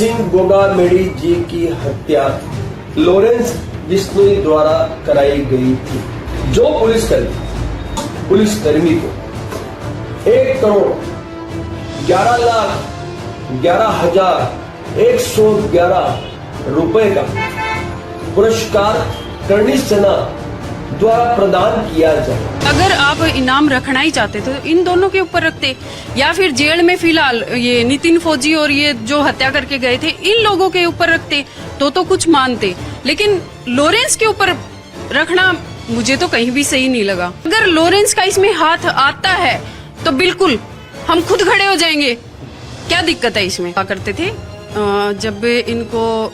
सिंह गोगामेडी जी की हत्या लॉरेंस बिश्नोई द्वारा कराई गई थी। जो पुलिसकर्मी को 1,11,11,111 रुपए का पुरस्कार करणी सेना द्वारा प्रदान किया जाए। अगर आप इनाम रखना ही चाहते तो इन दोनों के ऊपर रखते, या फिर जेल में फिलहाल ये नितिन फौजी और ये जो हत्या करके गए थे इन लोगों के ऊपर रखते तो कुछ मानते, लेकिन लॉरेंस के ऊपर रखना मुझे तो कहीं भी सही नहीं लगा। अगर लॉरेंस का इसमें हाथ आता है तो बिल्कुल हम खुद खड़े हो जाएंगे, क्या दिक्कत है इसमें। करते थे जब इनको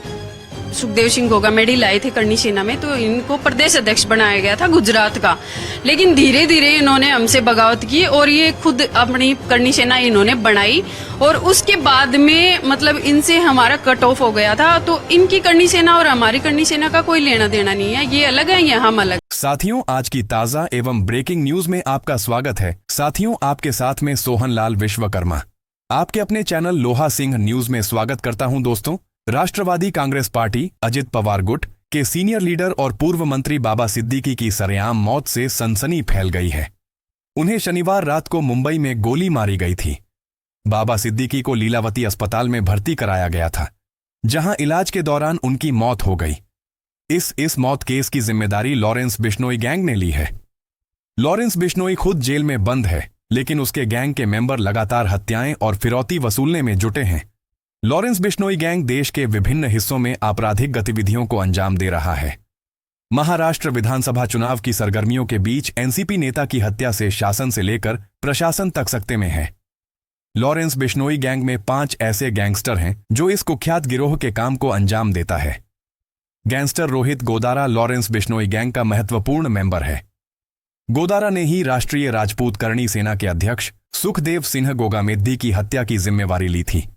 सुखदेव सिंह गोगामेडी लाए थे करणी सेना में तो इनको प्रदेश अध्यक्ष बनाया गया था गुजरात का, लेकिन धीरे धीरे इन्होंने हमसे बगावत की और ये खुद अपनी करणी सेना इन्होंने बनाई और उसके बाद में मतलब इनसे हमारा कट ऑफ हो गया था। तो इनकी करणी सेना और हमारी करणी सेना का कोई लेना देना नहीं है, ये अलग है या हम अलग। साथियों, आज की ताजा एवं ब्रेकिंग न्यूज में आपका स्वागत है। साथियों, आपके साथ में सोहन लाल विश्वकर्मा आपके अपने चैनल लोहा सिंह न्यूज में स्वागत करता हूं। दोस्तों, राष्ट्रवादी कांग्रेस पार्टी अजित पवार गुट के सीनियर लीडर और पूर्व मंत्री बाबा सिद्दीकी की सरेआम मौत से सनसनी फैल गई है। उन्हें शनिवार रात को मुंबई में गोली मारी गई थी। बाबा सिद्दीकी को लीलावती अस्पताल में भर्ती कराया गया था, जहां इलाज के दौरान उनकी मौत हो गई। इस मौत केस की जिम्मेदारी लॉरेंस बिश्नोई गैंग ने ली है। लॉरेंस बिश्नोई खुद जेल में बंद है, लेकिन उसके गैंग के मेंबर लगातार हत्याएं और फिरौती वसूलने में जुटे हैं। लॉरेंस बिश्नोई गैंग देश के विभिन्न हिस्सों में आपराधिक गतिविधियों को अंजाम दे रहा है। महाराष्ट्र विधानसभा चुनाव की सरगर्मियों के बीच एनसीपी नेता की हत्या से शासन से लेकर प्रशासन तक सकते में है। लॉरेंस बिश्नोई गैंग में 5 ऐसे गैंगस्टर हैं जो इस कुख्यात गिरोह के काम को अंजाम देता है। Gangster Rohit Godara Lawrence Bishnoi gang का महत्वपूर्ण मेंबर है। गोदारा ने ही राष्ट्रीय राजपूत करणी सेना के अध्यक्ष सुखदेव सिंह गोगामेडी की हत्या की जिम्मेवारी ली थी।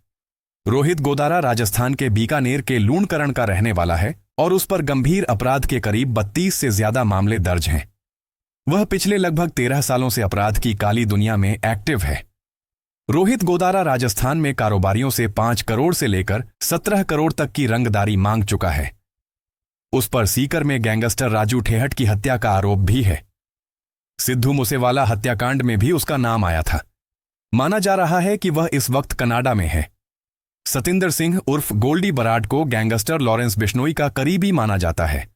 रोहित गोदारा राजस्थान के बीकानेर के लूणकरण का रहने वाला है और उस पर गंभीर अपराध के करीब 32 से ज्यादा मामले दर्ज हैं। वह पिछले लगभग 13 सालों से अपराध की काली दुनिया में एक्टिव है। रोहित गोदारा राजस्थान में कारोबारियों से 5 करोड़ से लेकर 17 करोड़ तक की रंगदारी मांग चुका है। उस पर सीकर में गैंगस्टर राजू ठेहट की हत्या का आरोप भी है। सिद्धू मूसेवाला हत्याकांड में भी उसका नाम आया था। माना जा रहा है कि वह इस वक्त कनाडा में है। सतिंदर सिंह उर्फ गोल्डी बराड को गैंगस्टर लॉरेंस बिश्नोई का करीबी माना जाता है।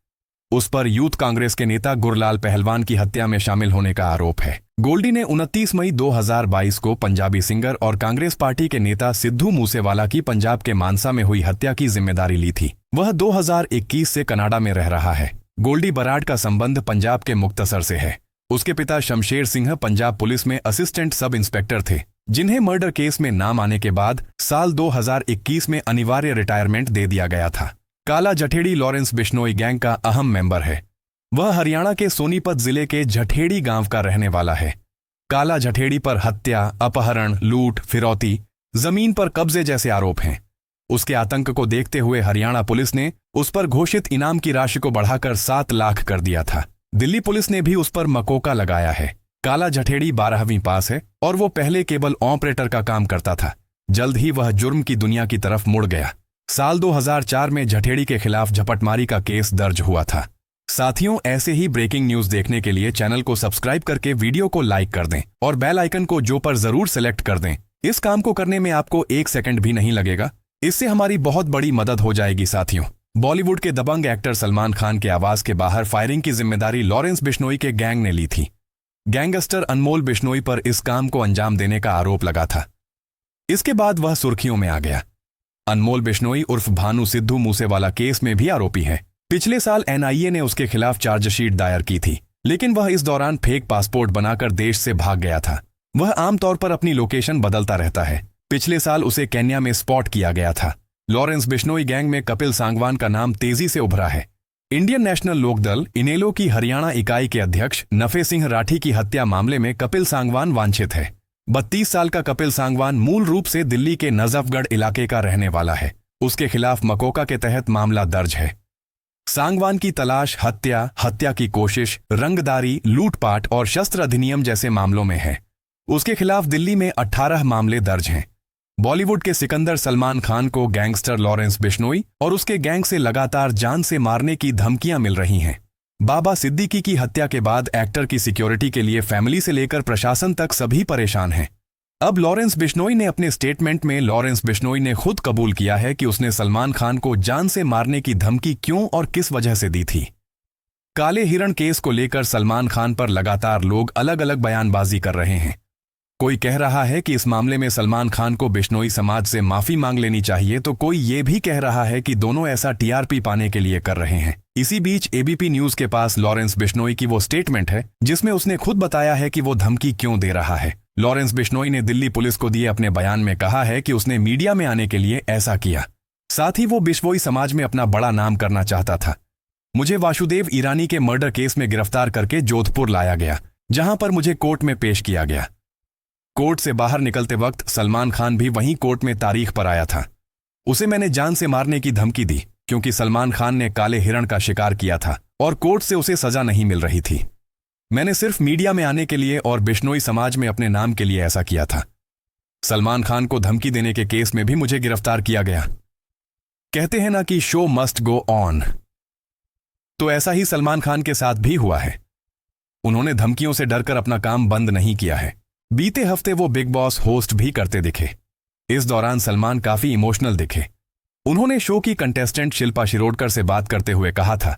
उस पर यूथ कांग्रेस के नेता गुरलाल पहलवान की हत्या में शामिल होने का आरोप है। गोल्डी ने 29 मई 2022 को पंजाबी सिंगर और कांग्रेस पार्टी के नेता सिद्धू मूसेवाला की पंजाब के मानसा में हुई हत्या की जिम्मेदारी ली थी। वह 2021 से कनाडा में रह रहा है। गोल्डी बराड का संबंध पंजाब के मुक्तसर से है। उसके पिता शमशेर सिंह पंजाब पुलिस में असिस्टेंट सब इंस्पेक्टर थे, जिन्हें मर्डर केस में नाम आने के बाद साल 2021 में अनिवार्य रिटायरमेंट दे दिया गया था। काला जठेड़ी लॉरेंस बिश्नोई गैंग का अहम मेंबर है। वह हरियाणा के सोनीपत जिले के जठेड़ी गांव का रहने वाला है। काला जठेड़ी पर हत्या, अपहरण, लूट, फिरौती, जमीन पर कब्जे जैसे आरोप हैं। उसके आतंक को देखते हुए हरियाणा पुलिस ने उस पर घोषित इनाम की राशि को बढ़ाकर 7 लाख कर दिया था। दिल्ली पुलिस ने भी उस पर मकोका लगाया है। काला जठेड़ी 12वीं पास है और वो पहले केबल ऑपरेटर का काम करता था। जल्द ही वह जुर्म की दुनिया की तरफ मुड़ गया। साल 2004 में जठेड़ी के खिलाफ झपटमारी का केस दर्ज हुआ था। साथियों, ऐसे ही ब्रेकिंग न्यूज देखने के लिए चैनल को सब्सक्राइब करके वीडियो को लाइक कर दें और बेल आइकन को जो पर जरूर सेलेक्ट कर दें। इस काम को करने में आपको 1 सेकंड भी नहीं लगेगा। इससे हमारी बहुत बड़ी मदद हो जाएगी। साथियों, बॉलीवुड के दबंग एक्टर सलमान खान के आवास के बाहर फायरिंग की जिम्मेदारी लॉरेंस बिश्नोई के गैंग ने ली थी। गैंगस्टर अनमोल बिश्नोई पर इस काम को अंजाम देने का आरोप लगा था। इसके बाद वह सुर्खियों में आ गया। अनमोल बिश्नोई उर्फ भानु सिद्धू मूसेवाला केस में भी आरोपी है। पिछले साल एनआईए ने उसके खिलाफ चार्जशीट दायर की थी, लेकिन वह इस दौरान फेक पासपोर्ट बनाकर देश से भाग गया था। वह आमतौर पर अपनी लोकेशन बदलता रहता है। पिछले साल उसे केन्या में स्पॉट किया गया था। लॉरेंस बिश्नोई गैंग में कपिल सांगवान का नाम तेजी से उभरा है। इंडियन नेशनल लोकदल इनेलो की हरियाणा इकाई के अध्यक्ष नफे सिंह राठी की हत्या मामले में कपिल सांगवान वांछित है। 32 साल का कपिल सांगवान मूल रूप से दिल्ली के नजफगढ़ इलाके का रहने वाला है। उसके खिलाफ मकोका के तहत मामला दर्ज है। सांगवान की तलाश हत्या की कोशिश, रंगदारी, लूटपाट और शस्त्र अधिनियम जैसे मामलों में है। उसके खिलाफ दिल्ली में 18 मामले दर्ज हैं। बॉलीवुड के सिकंदर सलमान खान को गैंगस्टर लॉरेंस बिश्नोई और उसके गैंग से लगातार जान से मारने की धमकियां मिल रही हैं। बाबा सिद्दीकी की हत्या के बाद एक्टर की सिक्योरिटी के लिए फैमिली से लेकर प्रशासन तक सभी परेशान हैं। अब लॉरेंस बिश्नोई ने अपने स्टेटमेंट में लॉरेंस बिश्नोई ने खुद कबूल किया है कि उसने सलमान खान को जान से मारने की धमकी क्यों और किस वजह से दी थी। काले हिरण केस को लेकर सलमान खान पर लगातार लोग अलग अलग बयानबाजी कर रहे हैं। कोई कह रहा है कि इस मामले में सलमान खान को बिश्नोई समाज से माफी मांग लेनी चाहिए, तो कोई ये भी कह रहा है कि दोनों ऐसा टीआरपी पाने के लिए कर रहे हैं। इसी बीच एबीपी न्यूज के पास लॉरेंस बिश्नोई की वो स्टेटमेंट है जिसमें उसने खुद बताया है कि वो धमकी क्यों दे रहा है। लॉरेंस बिश्नोई ने दिल्ली पुलिस को दिए अपने बयान में कहा है कि उसने मीडिया में आने के लिए ऐसा किया, साथ ही वो बिश्नोई समाज में अपना बड़ा नाम करना चाहता था। मुझे वासुदेव ईरानी के मर्डर केस में गिरफ्तार करके जोधपुर लाया गया, जहां पर मुझे कोर्ट में पेश किया गया। कोर्ट से बाहर निकलते वक्त सलमान खान भी वहीं कोर्ट में तारीख पर आया था। उसे मैंने जान से मारने की धमकी दी क्योंकि सलमान खान ने काले हिरण का शिकार किया था और कोर्ट से उसे सजा नहीं मिल रही थी। मैंने सिर्फ मीडिया में आने के लिए और बिश्नोई समाज में अपने नाम के लिए ऐसा किया था। सलमान खान को धमकी देने के केस में भी मुझे गिरफ्तार किया गया। कहते हैं ना कि शो मस्ट गो ऑन, तो ऐसा ही सलमान खान के साथ भी हुआ है। उन्होंने धमकियों से डरकर अपना काम बंद नहीं किया है। बीते हफ्ते वो बिग बॉस होस्ट भी करते दिखे। इस दौरान सलमान काफी इमोशनल दिखे। उन्होंने शो की कंटेस्टेंट शिल्पा शिरोडकर से बात करते हुए कहा था,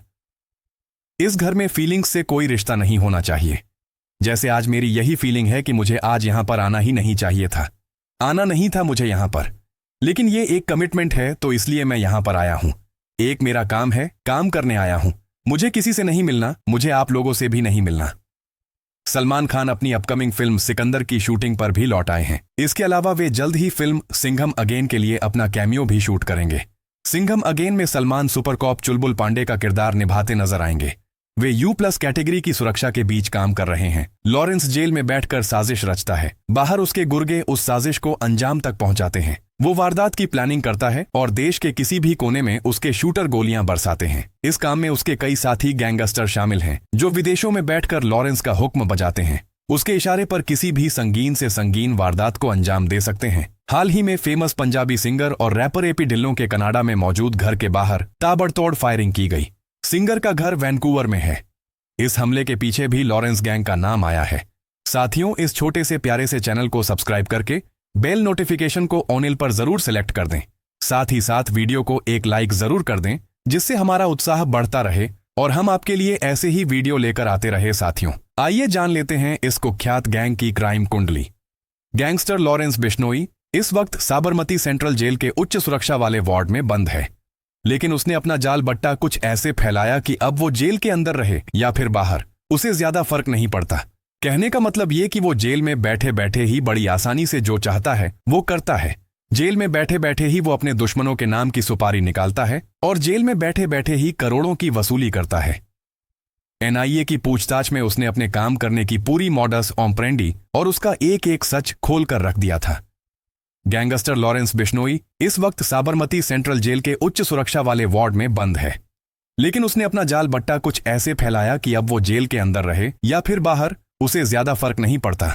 इस घर में फीलिंग्स से कोई रिश्ता नहीं होना चाहिए। जैसे आज मेरी यही फीलिंग है कि मुझे आज यहां पर आना ही नहीं चाहिए था, आना नहीं था मुझे यहां पर, लेकिन ये एक कमिटमेंट है तो इसलिए मैं यहां पर आया हूं। एक मेरा काम है, काम करने आया हूं। मुझे किसी से नहीं मिलना, मुझे आप लोगों से भी नहीं मिलना। सलमान खान अपनी अपकमिंग फिल्म सिकंदर की शूटिंग पर भी लौट आए हैं। इसके अलावा वे जल्द ही फिल्म सिंघम अगेन के लिए अपना कैमियो भी शूट करेंगे। सिंघम अगेन में सलमान सुपर कॉप चुलबुल पांडे का किरदार निभाते नजर आएंगे। वे U+ कैटेगरी की सुरक्षा के बीच काम कर रहे हैं। लॉरेंस जेल में बैठकर साजिश रचता है, बाहर उसके गुर्गे उस साजिश को अंजाम तक पहुंचाते हैं। वो वारदात की प्लानिंग करता है और देश के किसी भी कोने में उसके शूटर गोलियां बरसाते हैं। इस काम में उसके कई साथी गैंगस्टर शामिल हैं, जो विदेशों में बैठकर लॉरेंस का हुक्म बजाते हैं। उसके इशारे पर किसी भी संगीन से संगीन वारदात को अंजाम दे सकते हैं। हाल ही में फेमस पंजाबी सिंगर और रैपर एपी ढिल्लों के कनाडा में मौजूद घर के बाहर ताबड़तोड़ फायरिंग की गई। सिंगर का घर वैंकूवर में है। इस हमले के पीछे भी लॉरेंस गैंग का नाम आया है। साथियों, इस छोटे से प्यारे से चैनल को सब्सक्राइब करके बेल नोटिफिकेशन को ऑनिल पर जरूर सेलेक्ट कर दें। साथ ही साथ वीडियो को एक लाइक जरूर कर दें, जिससे हमारा उत्साह बढ़ता रहे और हम आपके लिए ऐसे ही वीडियो लेकर आते रहे। साथियों, आइए जान लेते हैं इस कुख्यात गैंग की क्राइम कुंडली। गैंगस्टर लॉरेंस बिश्नोई इस वक्त साबरमती सेंट्रल जेल के उच्च सुरक्षा वाले वार्ड में बंद है, लेकिन उसने अपना जाल बट्टा कुछ ऐसे फैलाया कि अब वो जेल के अंदर रहे या फिर बाहर, उसे ज्यादा फर्क नहीं पड़ता। कहने का मतलब ये कि वो जेल में बैठे बैठे ही बड़ी आसानी से जो चाहता है वो करता है। जेल में बैठे बैठे ही वो अपने दुश्मनों के नाम की सुपारी निकालता है और जेल में बैठे बैठे ही करोड़ों की वसूली करता है। NIA की पूछताछ में उसने अपने काम करने की पूरी मॉडस ऑपरेंडी और उसका एक एक सच खोल कर रख दिया था। गैंगस्टर लॉरेंस बिश्नोई इस वक्त साबरमती सेंट्रल जेल के उच्च सुरक्षा वाले वार्ड में बंद है, लेकिन उसने अपना जाल बट्टा कुछ ऐसे फैलाया कि अब वो जेल के अंदर रहे या फिर बाहर, उसे ज्यादा फर्क नहीं पड़ता।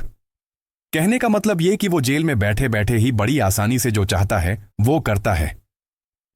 कहने का मतलब ये कि वो जेल में बैठे बैठे ही बड़ी आसानी से जो चाहता है वो करता है।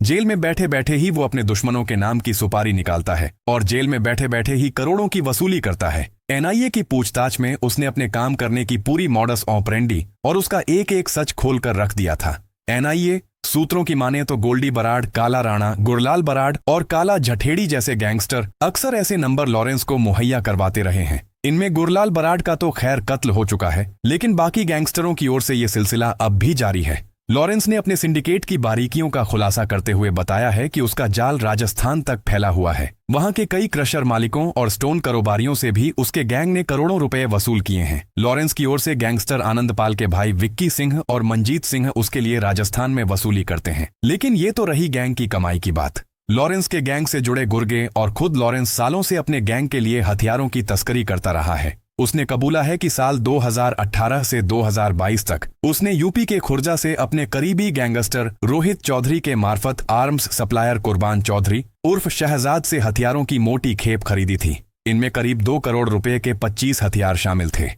जेल में बैठे बैठे ही वो अपने दुश्मनों के नाम की सुपारी निकालता है और जेल में बैठे बैठे ही करोड़ों की वसूली करता है। NIA की पूछताछ में उसने अपने काम करने की पूरी मॉडस ऑपरेंडी और उसका एक एक सच खोल कर रख दिया था। NIA सूत्रों की माने तो गोल्डी बराड़, काला राणा, गुरलाल बराड़ और काला जठेड़ी जैसे गैंगस्टर अक्सर ऐसे नंबर लॉरेंस को मुहैया करवाते रहे हैं। इनमें गुरलाल बराड़ का तो खैर कत्ल हो चुका है, लेकिन बाकी गैंगस्टरों की ओर से ये सिलसिला अब भी जारी है। लॉरेंस ने अपने सिंडिकेट की बारीकियों का खुलासा करते हुए बताया है कि उसका जाल राजस्थान तक फैला हुआ है। वहां के कई क्रशर मालिकों और स्टोन कारोबारियों से भी उसके गैंग ने करोड़ों रुपए वसूल किए हैं। लॉरेंस की ओर से गैंगस्टर आनंदपाल के भाई विक्की सिंह और मंजीत सिंह उसके लिए राजस्थान में वसूली करते हैं। लेकिन ये तो रही गैंग की कमाई की बात। लॉरेंस के गैंग से जुड़े गुर्गे और खुद लॉरेंस सालों से अपने गैंग के लिए हथियारों की तस्करी करता रहा है। उसने कबूला है कि साल 2018 से 2022 तक उसने यूपी के खुर्जा से अपने करीबी गैंगस्टर रोहित चौधरी के मार्फत आर्म्स सप्लायर कुर्बान चौधरी उर्फ शहजाद से हथियारों की मोटी खेप खरीदी थी। इनमें करीब 2 करोड़ रुपए के 25 हथियार शामिल थे।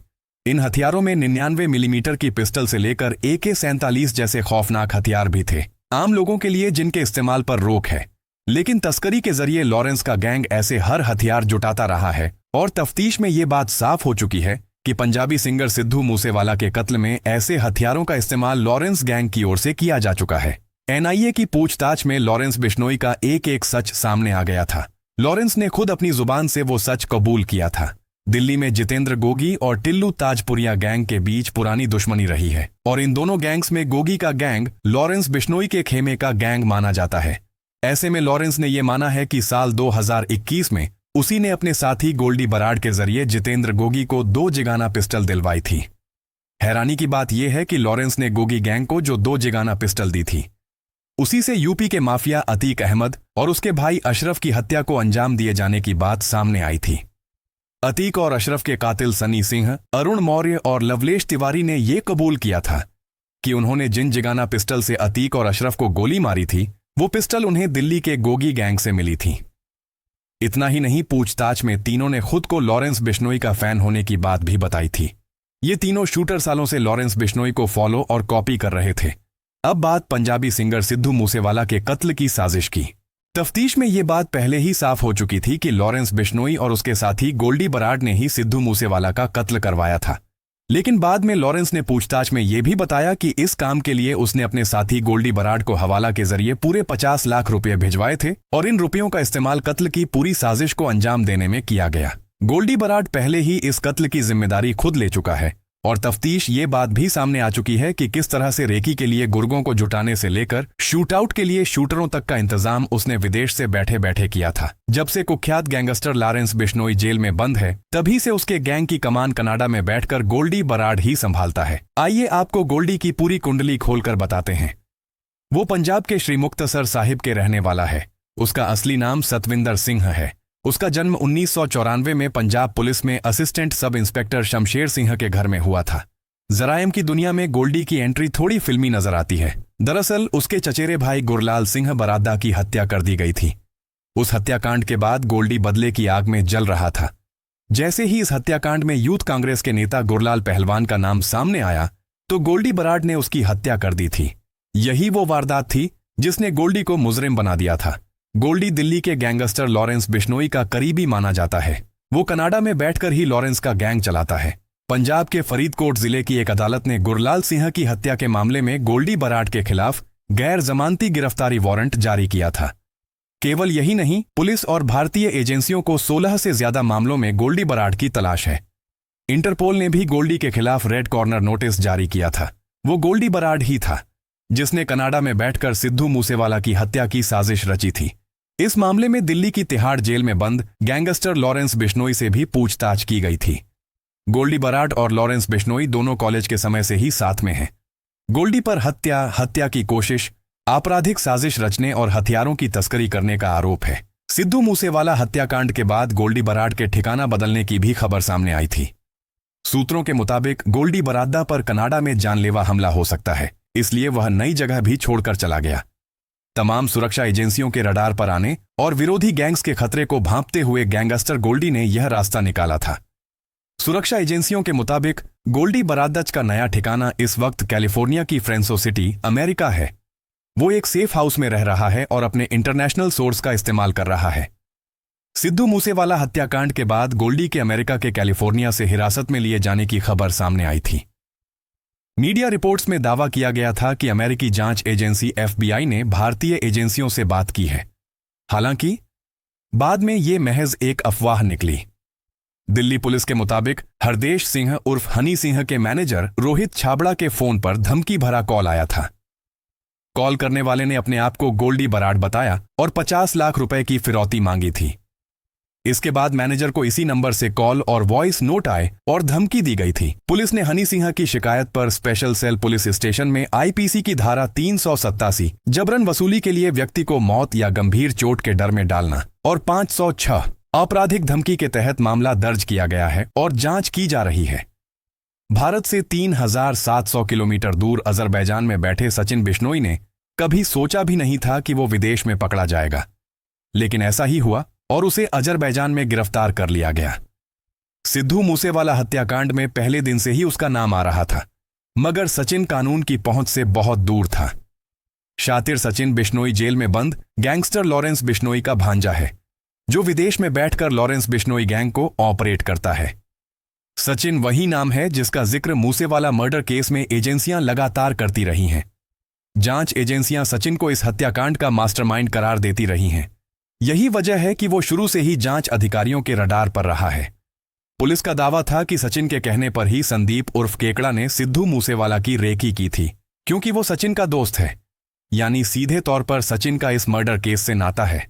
इन हथियारों में 99 मिलीमीटर की पिस्टल से लेकर AK-47 जैसे खौफनाक हथियार भी थे, आम लोगों के लिए जिनके इस्तेमाल पर रोक है। लेकिन तस्करी के जरिए लॉरेंस का गैंग ऐसे हर हथियार जुटाता रहा है और तफ्तीश में ये बात साफ हो चुकी है कि पंजाबी सिंगर सिद्धू मूसेवाला के कत्ल में ऐसे हथियारों का इस्तेमाल लॉरेंस गैंग की ओर से किया जा चुका है। NIA की पूछताछ में लॉरेंस बिश्नोई का एक सच सामने आ गया था। लॉरेंस ने खुद अपनी जुबान से वो सच कबूल किया था। दिल्ली में जितेंद्र गोगी और टिल्लू ताजपुरिया गैंग के बीच पुरानी दुश्मनी रही है और इन दोनों गैंग्स में गोगी का गैंग लॉरेंस बिश्नोई के खेमे का गैंग माना जाता है। ऐसे में लॉरेंस ने यह माना है कि साल 2021 में उसी ने अपने साथी गोल्डी बराड के जरिए जितेंद्र गोगी को 2 जिगाना पिस्टल दिलवाई थी। हैरानी की बात यह है कि लॉरेंस ने गोगी गैंग को जो 2 जिगाना पिस्टल दी थी, उसी से यूपी के माफिया अतीक अहमद और उसके भाई अशरफ की हत्या को अंजाम दिए जाने की बात सामने आई थी। अतीक और अशरफ के कातिल सनी सिंह, अरुण मौर्य और लवलेश तिवारी ने यह कबूल किया था कि उन्होंने जिन जिगाना पिस्टल से अतीक और अशरफ को गोली मारी थी, वो पिस्टल उन्हें दिल्ली के गोगी गैंग से मिली थी। इतना ही नहीं, पूछताछ में तीनों ने खुद को लॉरेंस बिश्नोई का फैन होने की बात भी बताई थी। ये तीनों शूटर सालों से लॉरेंस बिश्नोई को फॉलो और कॉपी कर रहे थे। अब बात पंजाबी सिंगर सिद्धू मूसेवाला के कत्ल की साजिश की। तफ्तीश में ये बात पहले ही साफ हो चुकी थी कि लॉरेंस बिश्नोई और उसके साथी गोल्डी बराड ने ही सिद्धू मूसेवाला का कत्ल करवाया था। लेकिन बाद में लॉरेंस ने पूछताछ में यह भी बताया कि इस काम के लिए उसने अपने साथी गोल्डी बराड को हवाला के जरिए पूरे 50 लाख रुपए भिजवाए थे और इन रुपयों का इस्तेमाल कत्ल की पूरी साजिश को अंजाम देने में किया गया। गोल्डी बराड पहले ही इस कत्ल की जिम्मेदारी खुद ले चुका है और तफ्तीश ये बात भी सामने आ चुकी है कि किस तरह से रेकी के लिए गुर्गों को जुटाने से लेकर शूटआउट के लिए शूटरों तक का इंतजाम उसने विदेश से बैठे बैठे किया था। जब से कुख्यात गैंगस्टर लॉरेंस बिश्नोई जेल में बंद है, तभी से उसके गैंग की कमान कनाडा में बैठकर गोल्डी बराड ही संभालता है। आइए आपको गोल्डी की पूरी कुंडली खोलकर बताते हैं। वो पंजाब के श्री मुक्तसर साहिब के रहने वाला है। उसका असली नाम सतविंदर सिंह है। उसका जन्म 1994 में पंजाब पुलिस में assistant sub inspector Shamsher Singh के घर में हुआ था। जराइम की दुनिया में गोल्डी की एंट्री थोड़ी फिल्मी नजर आती है। दरअसल उसके चचेरे भाई गुरलाल सिंह बरादा की हत्या कर दी गई थी। उस हत्याकांड के बाद गोल्डी बदले की आग में जल रहा था। जैसे ही इस हत्याकांड में यूथ कांग्रेस के नेता गुरलाल पहलवान का नाम सामने आया तो गोल्डी बराड ने उसकी हत्या कर दी थी। यही वो वारदात थी जिसने गोल्डी को मुजरिम बना दिया था। गोल्डी दिल्ली के गैंगस्टर लॉरेंस बिश्नोई का करीबी माना जाता है। वो कनाडा में बैठकर ही लॉरेंस का गैंग चलाता है। पंजाब के फरीदकोट जिले की एक अदालत ने गुरलाल सिंह की हत्या के मामले में गोल्डी बराड के खिलाफ गैर जमानती गिरफ्तारी वारंट जारी किया था। केवल यही नहीं, पुलिस और भारतीय एजेंसियों को 16 से ज्यादा मामलों में गोल्डी बराड की तलाश है। इंटरपोल ने भी गोल्डी के खिलाफ रेड कॉर्नर नोटिस जारी किया था। वो गोल्डी बराड ही था जिसने कनाडा में बैठकर सिद्धू मूसेवाला की हत्या की साजिश रची थी। इस मामले में दिल्ली की तिहाड़ जेल में बंद गैंगस्टर लॉरेंस बिश्नोई से भी पूछताछ की गई थी। गोल्डी बराड और लॉरेंस बिश्नोई दोनों कॉलेज के समय से ही साथ में हैं। गोल्डी पर हत्या की कोशिश, आपराधिक साजिश रचने और हथियारों की तस्करी करने का आरोप है। सिद्धू मूसेवाला हत्याकांड के बाद गोल्डी बराड के ठिकाना बदलने की भी खबर सामने आई थी। सूत्रों के मुताबिक गोल्डी बरादा पर कनाडा में जानलेवा हमला हो सकता है, इसलिए वह नई जगह भी छोड़कर चला गया। तमाम सुरक्षा एजेंसियों के रडार पर आने और विरोधी गैंग्स के खतरे को भांपते हुए गैंगस्टर गोल्डी ने यह रास्ता निकाला था। सुरक्षा एजेंसियों के मुताबिक गोल्डी बरादज का नया ठिकाना इस वक्त कैलिफोर्निया की फ्रेंसो सिटी, अमेरिका है। वो एक सेफ हाउस में रह रहा है और अपने इंटरनेशनल सोर्स का इस्तेमाल कर रहा है। सिद्धू मूसेवाला हत्याकांड के बाद गोल्डी के अमेरिका के कैलिफोर्निया से हिरासत में लिए जाने की खबर सामने आई थी। मीडिया रिपोर्ट्स में दावा किया गया था कि अमेरिकी जांच एजेंसी FBI ने भारतीय एजेंसियों से बात की है। हालांकि बाद में ये महज एक अफवाह निकली। दिल्ली पुलिस के मुताबिक हरदेश सिंह उर्फ हनी सिंह के मैनेजर रोहित छाबड़ा के फोन पर धमकी भरा कॉल आया था। कॉल करने वाले ने अपने आप को गोल्डी बराड बताया और 50 लाख रुपए की फिरौती मांगी थी। इसके बाद मैनेजर को इसी नंबर से कॉल और वॉइस नोट आए और धमकी दी गई थी। पुलिस ने हनी सिंह की शिकायत पर स्पेशल सेल पुलिस स्टेशन में IPC की धारा 387 जबरन वसूली के लिए व्यक्ति को मौत या गंभीर चोट के डर में डालना और 506 आपराधिक धमकी के तहत मामला दर्ज किया गया है और जांच की जा रही है। भारत से 3700 किलोमीटर दूर अजरबैजान में बैठे सचिन बिश्नोई ने कभी सोचा भी नहीं था कि वो विदेश में पकड़ा जाएगा, लेकिन ऐसा ही हुआ और उसे अजरबैजान में गिरफ्तार कर लिया गया। सिद्धू मूसेवाला हत्याकांड में पहले दिन से ही उसका नाम आ रहा था, मगर सचिन कानून की पहुंच से बहुत दूर था। शातिर सचिन बिश्नोई जेल में बंद गैंगस्टर लॉरेंस बिश्नोई का भांजा है, जो विदेश में बैठकर लॉरेंस बिश्नोई गैंग को ऑपरेट करता है। सचिन वही नाम है जिसका जिक्र मूसेवाला मर्डर केस में एजेंसियां लगातार करती रही हैं। जांच एजेंसियां सचिन को इस हत्याकांड का मास्टरमाइंड करार देती रही हैं। यही वजह है कि वो शुरू से ही जांच अधिकारियों के रडार पर रहा है। पुलिस का दावा था कि सचिन के कहने पर ही संदीप उर्फ केकड़ा ने सिद्धू मूसेवाला की रेकी की थी, क्योंकि वो सचिन का दोस्त है, यानी सीधे तौर पर सचिन का इस मर्डर केस से नाता है।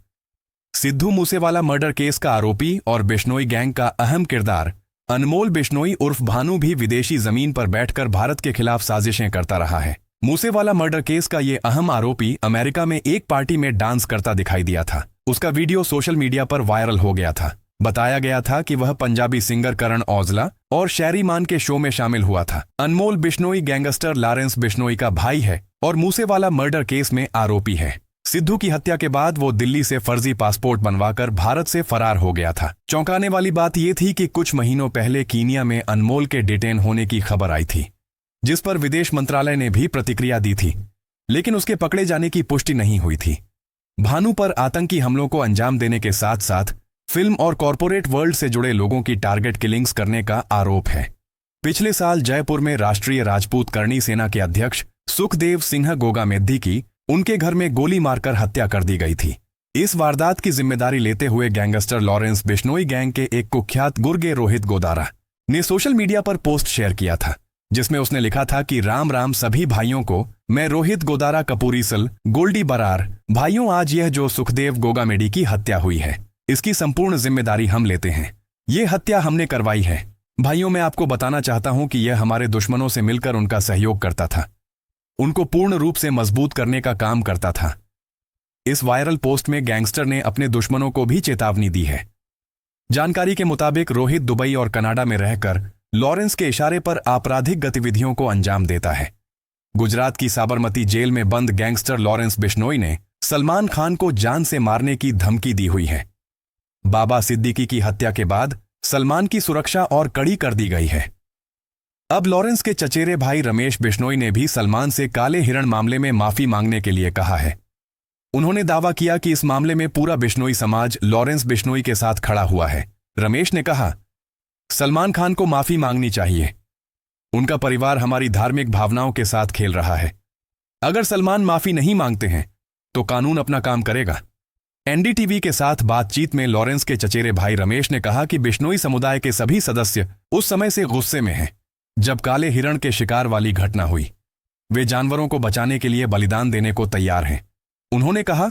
सिद्धू मूसेवाला मर्डर केस का आरोपी और बिश्नोई गैंग का अहम किरदार अनमोल बिश्नोई उर्फ भानु भी विदेशी जमीन पर बैठकर भारत के खिलाफ साजिशें करता रहा है। मूसेवाला मर्डर केस का ये अहम आरोपी अमेरिका में एक पार्टी में डांस करता दिखाई दिया था। उसका वीडियो सोशल मीडिया पर वायरल हो गया था। बताया गया था कि वह पंजाबी सिंगर करण औजला और शैरी मान के शो में शामिल हुआ था। अनमोल बिश्नोई गैंगस्टर लॉरेंस बिश्नोई का भाई है और मूसेवाला मर्डर केस में आरोपी है। सिद्धू की हत्या के बाद वो दिल्ली से फर्जी पासपोर्ट बनवाकर भारत से फरार हो गया था। चौंकाने वाली बात यह थी कि कुछ महीनों पहले कीनिया में अनमोल के डिटेन होने की खबर आई थी, जिस पर विदेश मंत्रालय ने भी प्रतिक्रिया दी थी, लेकिन उसके पकड़े जाने की पुष्टि नहीं हुई थी। भानु पर आतंकी हमलों को अंजाम देने के साथ साथ फिल्म और कॉरपोरेट वर्ल्ड से जुड़े लोगों की टारगेट किलिंग्स करने का आरोप है। पिछले साल जयपुर में राष्ट्रीय राजपूत करणी सेना के अध्यक्ष सुखदेव सिंह गोगामेद्दी की उनके घर में गोली मारकर हत्या कर दी गई थी। इस वारदात की जिम्मेदारी लेते हुए गैंगस्टर लॉरेंस बिश्नोई गैंग के एक कुख्यात गुर्गे रोहित गोदारा ने सोशल मीडिया पर पोस्ट शेयर किया था, जिसमें उसने लिखा था कि राम राम सभी भाइयों को, मैं रोहित गोदारा कपूरीसल गोल्डी बरार। भाइयों, आज यह जो सुखदेव गोगामेडी की हत्या हुई है, इसकी संपूर्ण जिम्मेदारी हम लेते हैं। ये हत्या हमने करवाई है। भाइयों, मैं आपको बताना चाहता हूं कि यह हमारे दुश्मनों से मिलकर उनका सहयोग करता था, उनको पूर्ण रूप से मजबूत करने का काम करता था। इस वायरल पोस्ट में गैंगस्टर ने अपने दुश्मनों को भी चेतावनी दी है। जानकारी के मुताबिक रोहित दुबई और कनाडा में रहकर लॉरेंस के इशारे पर आपराधिक गतिविधियों को अंजाम देता है। गुजरात की साबरमती जेल में बंद गैंगस्टर लॉरेंस बिश्नोई ने सलमान खान को जान से मारने की धमकी दी हुई है। बाबा सिद्दीकी की हत्या के बाद सलमान की सुरक्षा और कड़ी कर दी गई है। अब लॉरेंस के चचेरे भाई रमेश बिश्नोई ने भी सलमान से काले हिरण मामले में माफी मांगने के लिए कहा है। उन्होंने दावा किया कि इस मामले में पूरा बिश्नोई समाज लॉरेंस बिश्नोई के साथ खड़ा हुआ है। रमेश ने कहा, सलमान खान को माफी मांगनी चाहिए। उनका परिवार हमारी धार्मिक भावनाओं के साथ खेल रहा है। अगर सलमान माफी नहीं मांगते हैं तो कानून अपना काम करेगा। एनडीटीवी के साथ बातचीत में लॉरेंस के चचेरे भाई रमेश ने कहा कि बिश्नोई समुदाय के सभी सदस्य उस समय से गुस्से में हैं जब काले हिरण के शिकार वाली घटना हुई। वे जानवरों को बचाने के लिए बलिदान देने को तैयार हैं। उन्होंने कहा,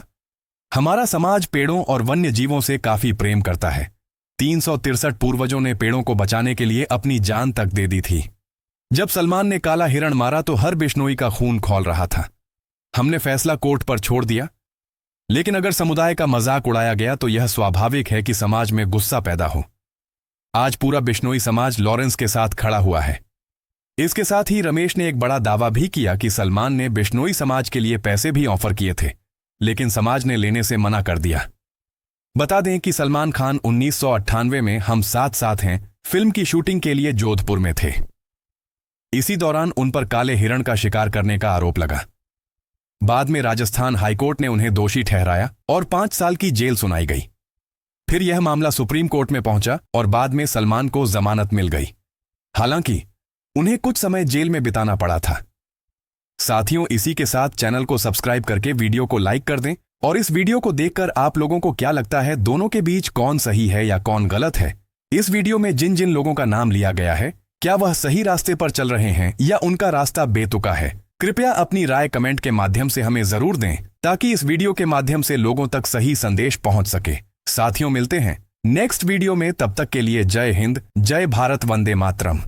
हमारा समाज पेड़ों और वन्य जीवों से काफी प्रेम करता है। 363 पूर्वजों ने पेड़ों को बचाने के लिए अपनी जान तक दे दी थी। जब सलमान ने काला हिरण मारा तो हर बिश्नोई का खून खौल रहा था। हमने फैसला कोर्ट पर छोड़ दिया, लेकिन अगर समुदाय का मजाक उड़ाया गया तो यह स्वाभाविक है कि समाज में गुस्सा पैदा हो। आज पूरा बिश्नोई समाज लॉरेंस के साथ खड़ा हुआ है। इसके साथ ही रमेश ने एक बड़ा दावा भी किया कि सलमान ने बिश्नोई समाज के लिए पैसे भी ऑफर किए थे, लेकिन समाज ने लेने से मना कर दिया। बता दें कि सलमान खान 1998 में हम साथ साथ हैं फिल्म की शूटिंग के लिए जोधपुर में थे। इसी दौरान उन पर काले हिरण का शिकार करने का आरोप लगा। बाद में राजस्थान हाईकोर्ट ने उन्हें दोषी ठहराया और 5 साल की जेल सुनाई गई। फिर यह मामला सुप्रीम कोर्ट में पहुंचा और बाद में सलमान को जमानत मिल गई। हालांकि उन्हें कुछ समय जेल में बिताना पड़ा था। साथियों, इसी के साथ चैनल को सब्सक्राइब करके वीडियो को लाइक कर दें और इस वीडियो को देखकर आप लोगों को क्या लगता है, दोनों के बीच कौन सही है या कौन गलत है? इस वीडियो में जिन जिन लोगों का नाम लिया गया है, क्या वह सही रास्ते पर चल रहे हैं या उनका रास्ता बेतुका है? कृपया अपनी राय कमेंट के माध्यम से हमें जरूर दें, ताकि इस वीडियो के माध्यम से लोगों तक सही संदेश पहुंच सके। साथियों, मिलते हैं नेक्स्ट वीडियो में। तब तक के लिए जय हिंद, जय भारत, वंदे मातरम।